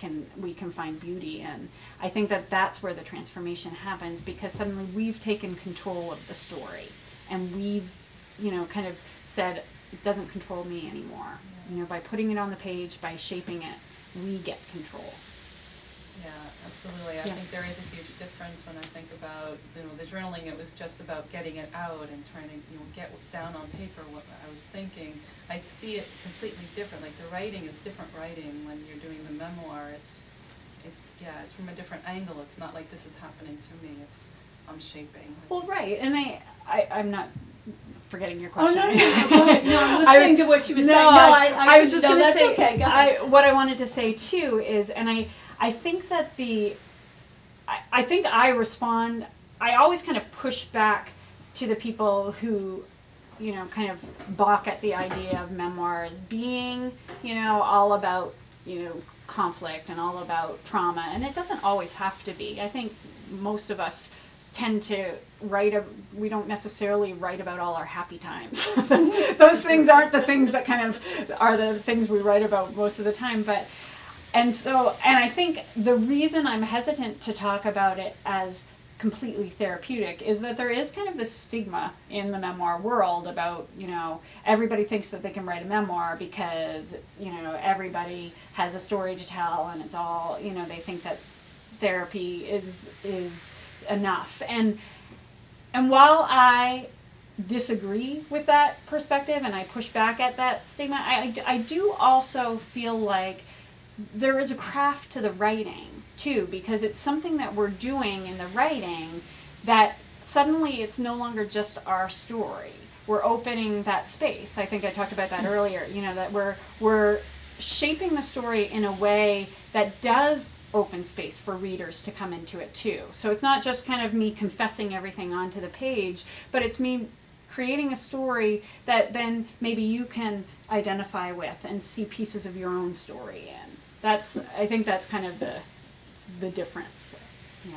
can find beauty in. I think that that's where the transformation happens, because suddenly we've taken control of the story, and we've kind of said it doesn't control me anymore. By putting it on the page, by shaping it, we get control. Yeah, absolutely. I think there is a huge difference when I think about the journaling. It was just about getting it out and trying to get down on paper what I was thinking. I see it completely different. Like the writing is different writing when you're doing the memoir. It's from a different angle. It's not like this is happening to me. I'm shaping. Well, right, and I'm not forgetting your question. Oh, no, I'm listening to what she was saying. I was just going to say, okay, go ahead. what I wanted to say too is, and I think that I think I respond, I always kind of push back to the people who, kind of balk at the idea of memoirs being, all about, conflict and all about trauma, and it doesn't always have to be. I think most of us tend to we don't necessarily write about all our happy times. Those things aren't the things that kind of are the things we write about most of the time, and I think the reason I'm hesitant to talk about it as completely therapeutic is that there is kind of this stigma in the memoir world about, everybody thinks that they can write a memoir because, everybody has a story to tell, and it's all, they think that therapy is enough. And while I disagree with that perspective and I push back at that stigma, I do also feel like there is a craft to the writing too, because it's something that we're doing in the writing that suddenly it's no longer just our story. We're opening that space. I think I talked about that earlier, that we're shaping the story in a way that does open space for readers to come into it too. So it's not just kind of me confessing everything onto the page, but it's me creating a story that then maybe you can identify with and see pieces of your own story in. I think that's kind of the difference. Yeah.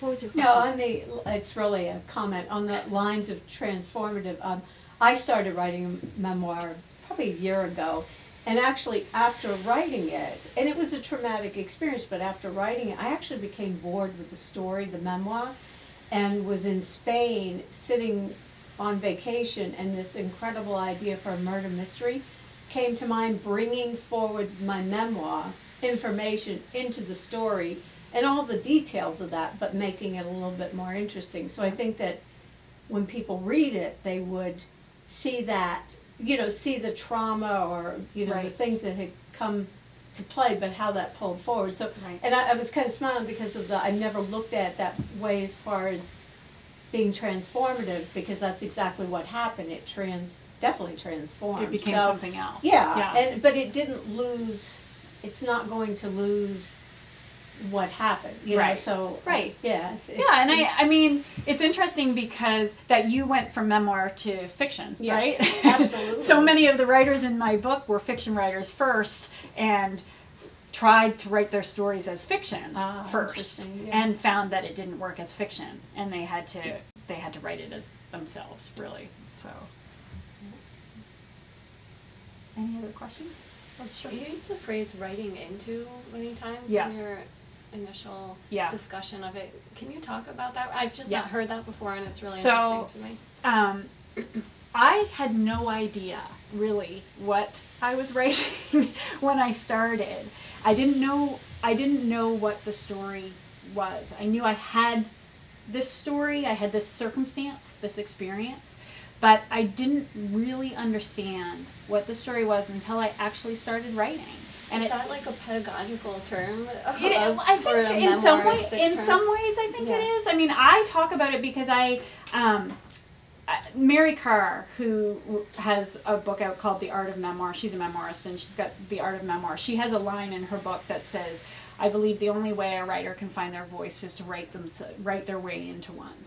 What was your question? No, it's really a comment on the lines of transformative. I started writing a memoir probably a year ago, and actually after writing it, and it was a traumatic experience, but after writing it, I actually became bored with the story, the memoir, and was in Spain sitting on vacation, and this incredible idea for a murder mystery came to mind, bringing forward my memoir information into the story and all the details of that, but making it a little bit more interesting. So I think that when people read it, they would see that, see the trauma or, the Right. things that had come to play, but how that pulled forward. So, Right. and I was kind of smiling because of I never looked at it that way as far as being transformative, because that's exactly what happened. It definitely transformed. It became So, something else. Yeah, but it didn't lose. It's not going to lose what happened, Right. So Right. yeah, Yeah, and I mean, it's interesting because that you went from memoir to fiction, Yeah, right? absolutely. So many of the writers in my book were fiction writers first and tried to write their stories as fiction first, interesting, yeah. and found that it didn't work as fiction, and they had to write it as themselves, really. So, any other questions? Oh, sure. You use the phrase writing into many times Yes. in your initial Yeah. discussion of it. Can you talk about that? I've just Yes. not heard that before, and it's really So, interesting to me. I had no idea really what I was writing when I started. I didn't know what the story was. I knew I had this story, I had this circumstance, this experience, but I didn't really understand what the story was until I actually started writing. And Is that like a pedagogical term? I for think a in some memoiristic term? ways I think Yeah. it is. I mean, I talk about it because Mary Carr, who has a book out called The Art of Memoir, she's a memoirist and she's got The Art of Memoir. She has a line in her book that says, I believe the only way a writer can find their voice is to write their way into one,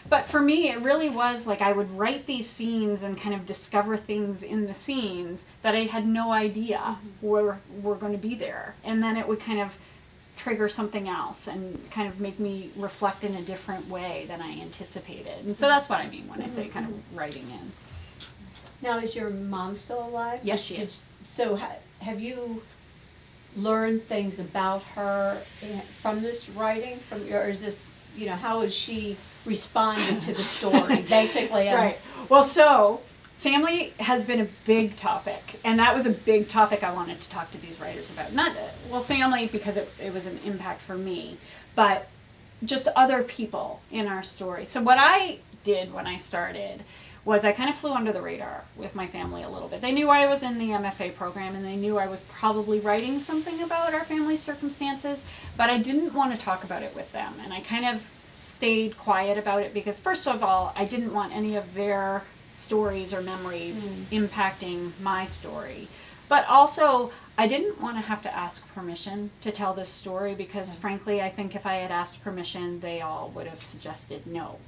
but for me it really was like I would write these scenes and kind of discover things in the scenes that I had no idea were going to be there, and then it would kind of trigger something else and kind of make me reflect in a different way than I anticipated. And so that's what I mean when I say kind of writing in. Now, is your mom still alive? Yes, she is. So have you learned things about her from this writing? Or is this, how is she responding to the story? Basically, Right. Well, so family has been a big topic, and that was a big topic I wanted to talk to these writers about. Family because it was an impact for me, but just other people in our story. So what I did when I started was I kind of flew under the radar with my family a little bit. They knew I was in the MFA program, and they knew I was probably writing something about our family's circumstances, but I didn't want to talk about it with them, and I kind of stayed quiet about it because, first of all, I didn't want any of their stories or memories impacting my story. But also, I didn't want to have to ask permission to tell this story because, frankly, I think if I had asked permission, they all would have suggested no.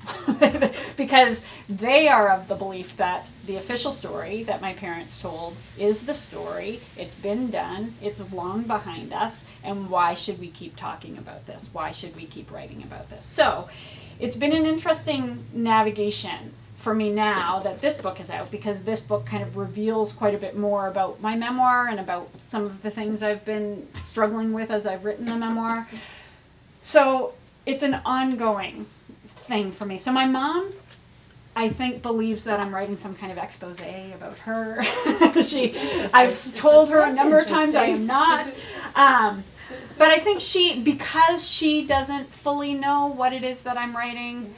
Because they are of the belief that the official story that my parents told is the story, it's been done, it's long behind us, and why should we keep talking about this? Why should we keep writing about this? So, it's been an interesting navigation for me now that this book is out, because this book kind of reveals quite a bit more about my memoir and about some of the things I've been struggling with as I've written the memoir. So it's an ongoing thing for me. So my mom, I think, believes that I'm writing some kind of expose about her. I've told her a number of times I am not. But I think because she doesn't fully know what it is that I'm writing,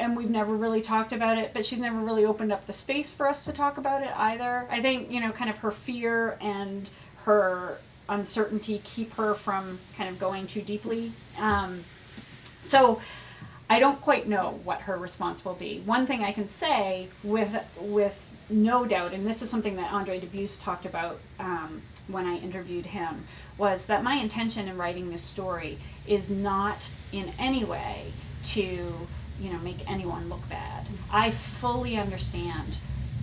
and we've never really talked about it, but she's never really opened up the space for us to talk about it either. I think, kind of her fear and her uncertainty keep her from kind of going too deeply. So I don't quite know what her response will be. One thing I can say with no doubt, and this is something that Andre Dubus talked about when I interviewed him, was that my intention in writing this story is not in any way to make anyone look bad. I fully understand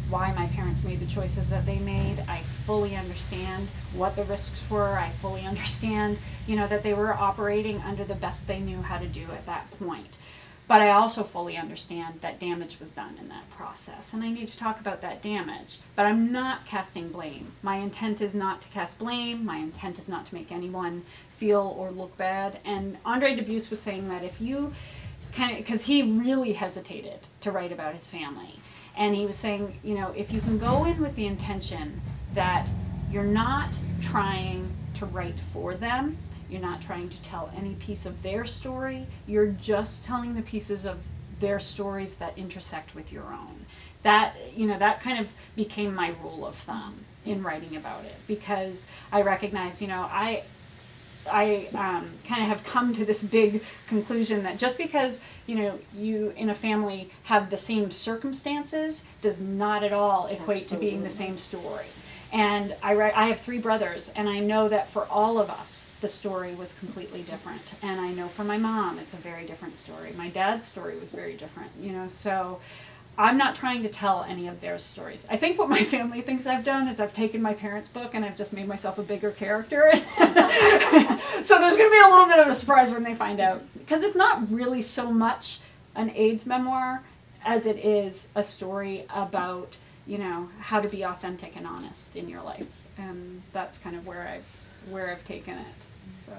why my parents made the choices that they made. I fully understand what the risks were. I fully understand, that they were operating under the best they knew how to do at that point. But I also fully understand that damage was done in that process, and I need to talk about that damage. But I'm not casting blame. My intent is not to cast blame. My intent is not to make anyone feel or look bad. And Andre Dubus was saying that if you because he really hesitated to write about his family. And he was saying, if you can go in with the intention that you're not trying to write for them, you're not trying to tell any piece of their story, you're just telling the pieces of their stories that intersect with your own. That, that kind of became my rule of thumb in writing about it, because I recognize, I kind of have come to this big conclusion that just because, you in a family have the same circumstances does not at all equate to being the same story. And I have 3 brothers, and I know that for all of us, the story was completely different. And I know for my mom, it's a very different story. My dad's story was very different, so I'm not trying to tell any of their stories. I think what my family thinks I've done is I've taken my parents' book and I've just made myself a bigger character. So there's going to be a little bit of a surprise when they find out. Because it's not really so much an AIDS memoir as it is a story about, how to be authentic and honest in your life. And that's kind of where I've taken it. So.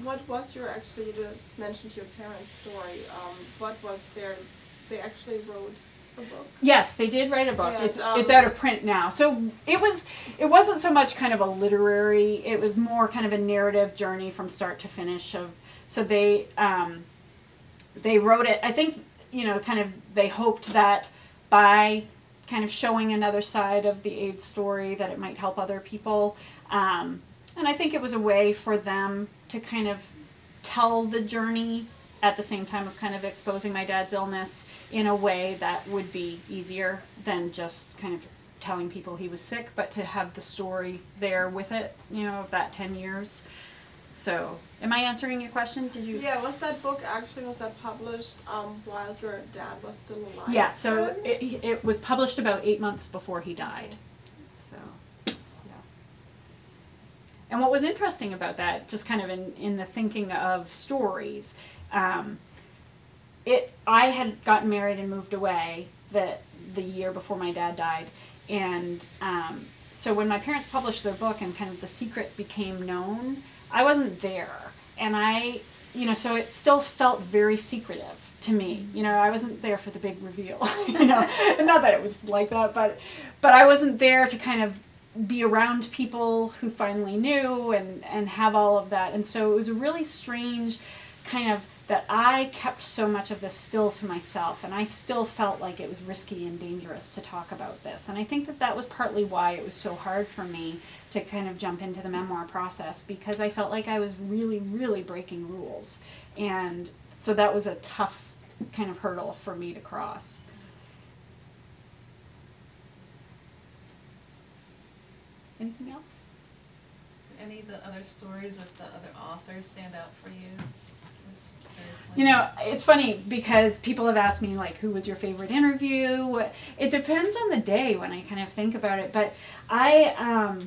What was you just mentioned your parents' story. What was they actually wrote a book? Yes, they did write a book. Yeah, it's out of print now. So it wasn't so much kind of a literary, it was more kind of a narrative journey from start to finish so they wrote it, I think, kind of they hoped that by kind of showing another side of the AIDS story that it might help other people. And I think it was a way for them to kind of tell the journey at the same time of kind of exposing my dad's illness in a way that would be easier than just kind of telling people he was sick, but to have the story there with it, of that 10 years. So, am I answering your question? Did you? Yeah, was that published while your dad was still alive? Yeah, so it was published about 8 months before he died. So, yeah. And what was interesting about that, just kind of in the thinking of stories, I had gotten married and moved away the year before my dad died, and so when my parents published their book and kind of the secret became known, I wasn't there, and so it still felt very secretive to me. I wasn't there for the big reveal. Not that it was like that, but I wasn't there to kind of be around people who finally knew and have all of that, and so it was a really strange kind of that I kept so much of this still to myself, and I still felt like it was risky and dangerous to talk about this. And I think that was partly why it was so hard for me to kind of jump into the memoir process, because I felt like I was really, really breaking rules. And so that was a tough kind of hurdle for me to cross. Anything else? Do any of the other stories with the other authors stand out for you? It's funny because people have asked me, like, who was your favorite interview? It depends on the day when I kind of think about it, but I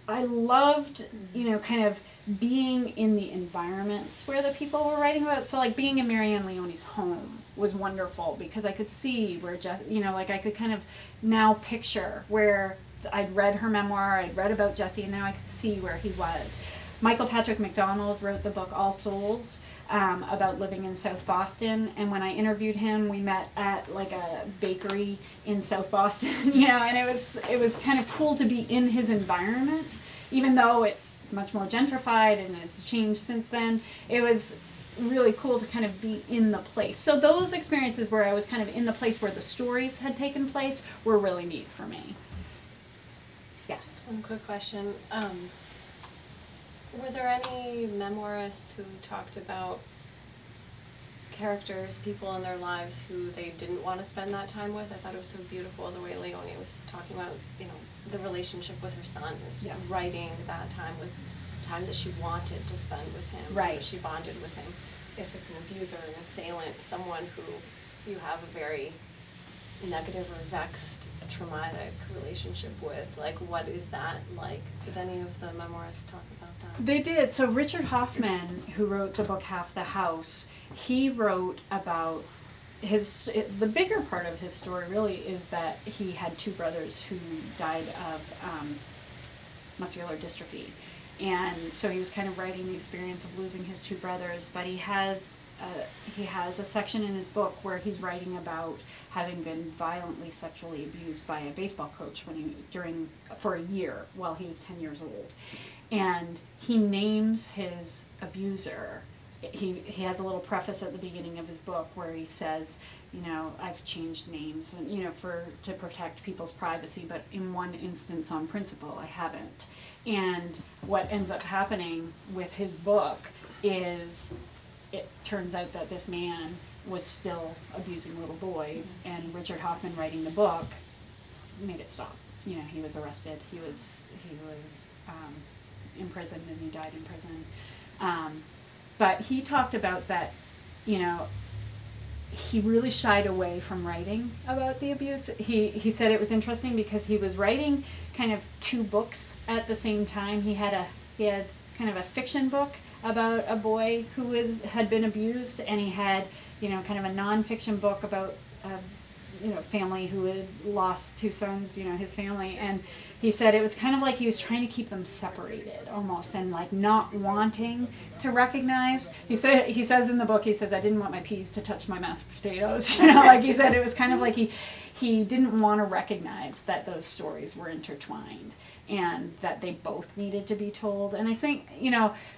loved, kind of being in the environments where the people were writing about. So, like, being in Marianne Leone's home was wonderful because I could see where, I could kind of now picture where I'd read her memoir, I'd read about Jesse, and now I could see where he was. Michael Patrick McDonald wrote the book All Souls, about living in South Boston, and when I interviewed him, we met at like a bakery in South Boston, and it was kind of cool to be in his environment, even though it's much more gentrified and it's changed since then. It was really cool to kind of be in the place. So those experiences where I was kind of in the place where the stories had taken place were really neat for me. Yeah. Just one quick question. Were there any memoirists who talked about characters, people in their lives who they didn't want to spend that time with? I thought it was so beautiful the way Leone was talking about, the relationship with her son. Yes. Writing that time was time that she wanted to spend with him. Right. That she bonded with him. if it's an abuser, an assailant, someone who you have a very negative or vexed, traumatic relationship with, like, what is that like? Did any of the memoirists talk about that? They did. So Richard Hoffman, who wrote the book Half the House, he wrote about the bigger part of his story really is that he had two brothers who died of muscular dystrophy. And so he was kind of writing the experience of losing his two brothers, but he has a section in his book where he's writing about having been violently sexually abused by a baseball coach for a year while he was 10 years old. And he names his abuser. He has a little preface at the beginning of his book where he says, I've changed names and to protect people's privacy, but in one instance on principle I haven't. And what ends up happening with his book is it turns out that this man was still abusing little boys, and Richard Hoffman writing the book made it stop. He was arrested, he was imprisoned, and he died in prison. But he talked about that, he really shied away from writing about the abuse. He said it was interesting because he was writing kind of two books at the same time. He had kind of a fiction book about a boy who had been abused, and he had kind of a nonfiction book about family who had lost two sons, his family. And he said it was kind of like he was trying to keep them separated almost, and like not wanting to recognize. He says in the book, I didn't want my peas to touch my mashed potatoes. Like he said, it was kind of like he didn't want to recognize that those stories were intertwined and that they both needed to be told. And I think,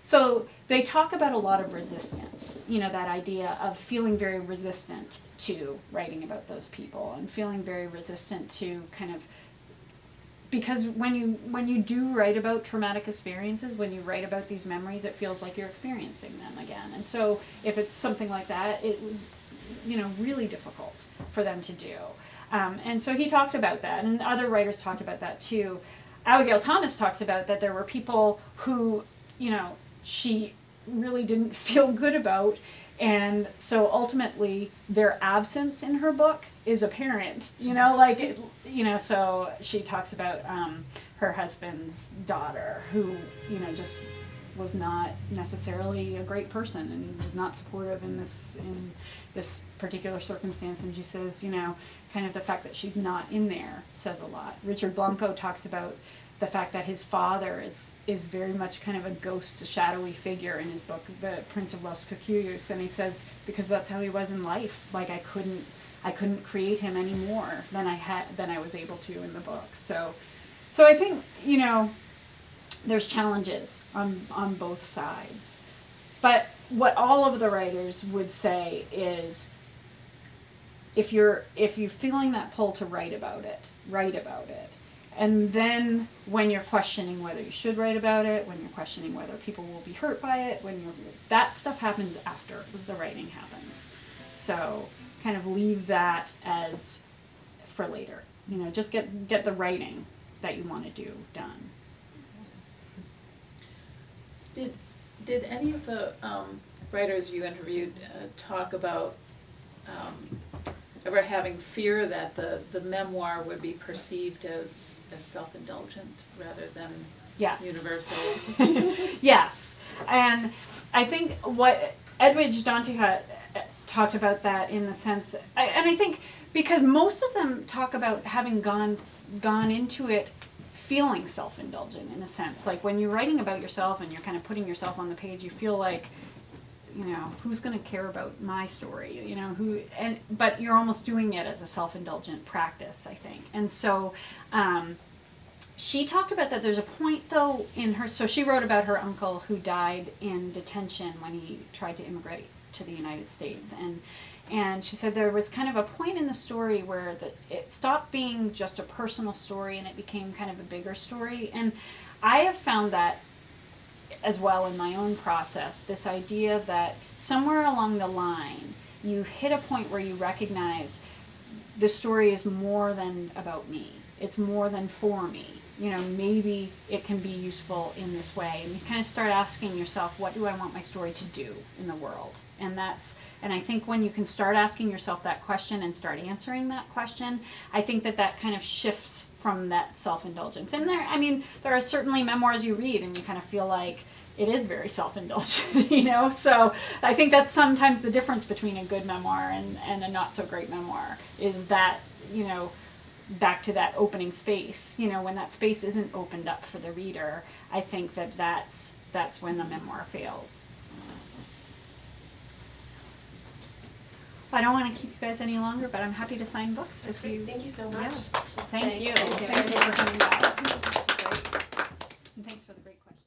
so they talk about a lot of resistance, that idea of feeling very resistant to writing about those people and feeling very resistant to kind of, because when you do write about traumatic experiences, when you write about these memories, it feels like you're experiencing them again. And so if it's something like that, it was, really difficult for them to do. And so he talked about that, and other writers talked about that too. Abigail Thomas talks about that there were people who, she really didn't feel good about, and so ultimately their absence in her book is apparent, so she talks about her husband's daughter who, just was not necessarily a great person and was not supportive in this particular circumstance, and she says, kind of the fact that she's not in there says a lot. Richard Blanco talks about the fact that his father is very much kind of a ghost, a shadowy figure in his book, The Prince of Los Cucuyos, and he says, because that's how he was in life, like I couldn't create him any more than I was able to in the book. So I think, there's challenges on both sides. But what all of the writers would say is, if you're feeling that pull to write about it. And then when you're questioning whether you should write about it, when you're questioning whether people will be hurt by it, that stuff happens after the writing happens. So kind of leave that as for later. Just get the writing that you want to do done. Did any of the writers you interviewed talk about ever having fear that the memoir would be perceived as self-indulgent rather than universal? Yes. And I think what Edwidge Danticat talked about that in the sense, and I think because most of them talk about having gone into it feeling self-indulgent in a sense. Like when you're writing about yourself and you're kind of putting yourself on the page, you feel like, who's going to care about my story? But you're almost doing it as a self-indulgent practice, I think. And so she talked about that there's a point though so she wrote about her uncle who died in detention when he tried to immigrate to the United States. And she said there was kind of a point in the story where it stopped being just a personal story and it became kind of a bigger story. And I have found that as well in my own process, this idea that somewhere along the line you hit a point where you recognize the story is more than about me. It's more than for me. maybe it can be useful in this way. And you kind of start asking yourself, what do I want my story to do in the world? And I think when you can start asking yourself that question and start answering that question, I think that kind of shifts from that self-indulgence. And there are certainly memoirs you read and you kind of feel like it is very self-indulgent, So I think that's sometimes the difference between a good memoir and a not so great memoir, is that, back to that opening space, when that space isn't opened up for the reader, I think that's when the memoir fails. I don't want to keep you guys any longer, but I'm happy to sign books. That's great. Thank you so much. Yes. Thank you. Thank you. Thank you for coming back. And thanks for the great question.